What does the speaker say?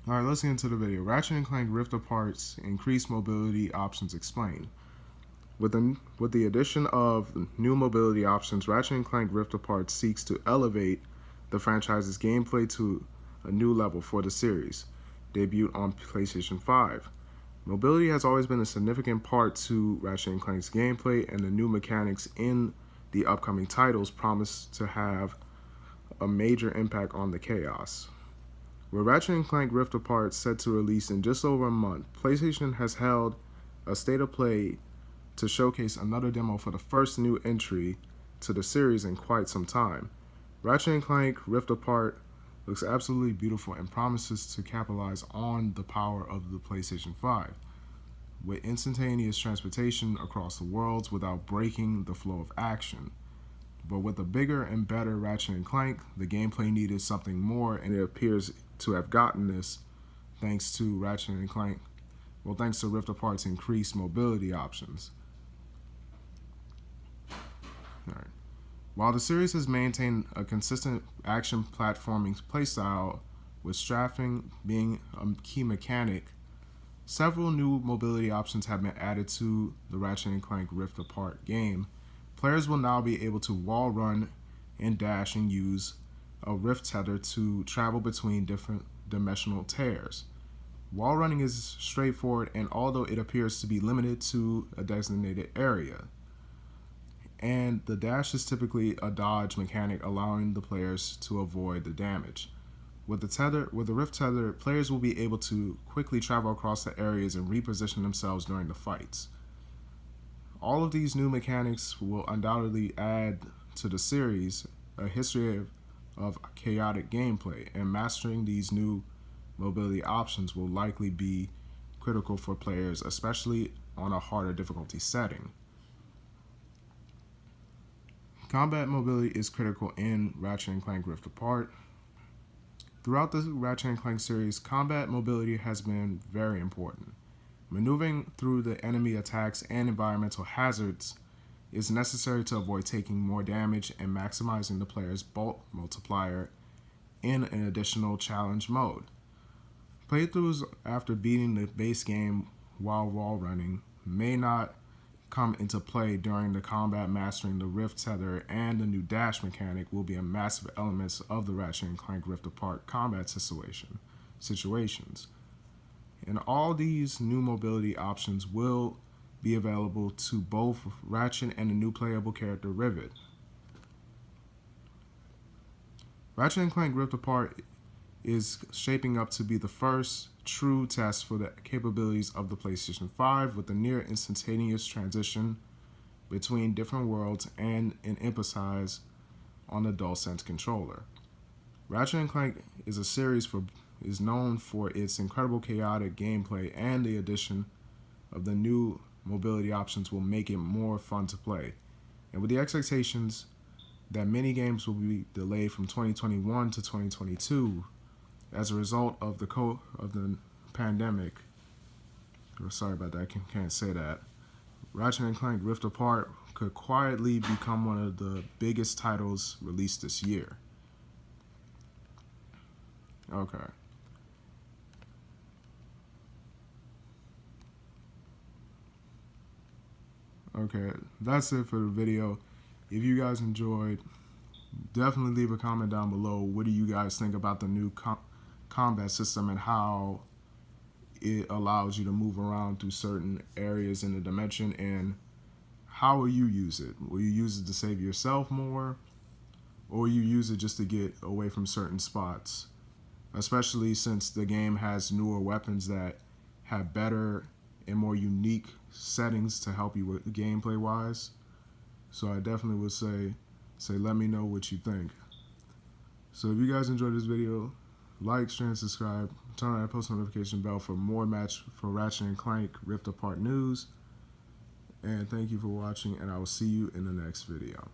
Alright, let's get into the video. Ratchet and Clank Rift Apart's increased mobility options explained. With the addition of new mobility options, Ratchet and Clank Rift Apart seeks to elevate the franchise's gameplay to a new level for the series. Debuted on PlayStation 5. Mobility has always been a significant part to Ratchet and Clank's gameplay, and the new mechanics in the upcoming titles promise to have a major impact on the chaos. With Ratchet and Clank Rift Apart set to release in just over a month, PlayStation has held a state of play to showcase another demo for the first new entry to the series in quite some time. Ratchet and Clank Rift Apart looks absolutely beautiful and promises to capitalize on the power of the PlayStation 5, with instantaneous transportation across the worlds without breaking the flow of action. But with a bigger and better Ratchet and Clank, the gameplay needed something more, and it appears to have gotten this thanks to Ratchet and Clank. Well, thanks to Rift Apart's increased mobility options. Alright. While the series has maintained a consistent action platforming playstyle, with strafing being a key mechanic, several new mobility options have been added to the Ratchet and Clank Rift Apart game. Players will now be able to wall run and dash and use a rift tether to travel between different dimensional tears. Wall running is straightforward, and although it appears to be limited to a designated area, and the dash is typically a dodge mechanic, allowing the players to avoid the damage. With the rift tether, players will be able to quickly travel across the areas and reposition themselves during the fights. All of these new mechanics will undoubtedly add to the series a history of chaotic gameplay, and mastering these new mobility options will likely be critical for players, especially on a harder difficulty setting. Combat mobility is critical in Ratchet and Clank Rift Apart. Throughout the Ratchet and Clank series, combat mobility has been very important. Maneuvering through the enemy attacks and environmental hazards is necessary to avoid taking more damage and maximizing the player's bolt multiplier in an additional challenge mode. Playthroughs after beating the base game while wall running may not come into play during the combat. Mastering the rift tether and the new dash mechanic will be a massive elements of the Ratchet and Clank Rift Apart combat situations. And all these new mobility options will be available to both Ratchet and the new playable character Rivet. Ratchet and Clank Rift Apart is shaping up to be the first true test for the capabilities of the PlayStation 5, with a near instantaneous transition between different worlds and an emphasis on the DualSense controller. Ratchet and Clank is a series is known for its incredible chaotic gameplay, and the addition of the new mobility options will make it more fun to play. And with the expectations that many games will be delayed from 2021 to 2022 as a result of the pandemic. Sorry about that, I can't say that. Ratchet and Clank Rift Apart could quietly become one of the biggest titles released this year. Okay. Okay, that's it for the video. If you guys enjoyed, definitely leave a comment down below. What do you guys think about the new combat system and how it allows you to move around through certain areas in the dimension, and how will you use it? Will you use it to save yourself more, or will you use it just to get away from certain spots? Especially since the game has newer weapons that have better and more unique settings to help you with gameplay wise. So I definitely would say let me know what you think. So if you guys enjoyed this video, like, share, and subscribe. Turn on that post notification bell for more for Ratchet and Clank Rift Apart news. And thank you for watching, and I will see you in the next video.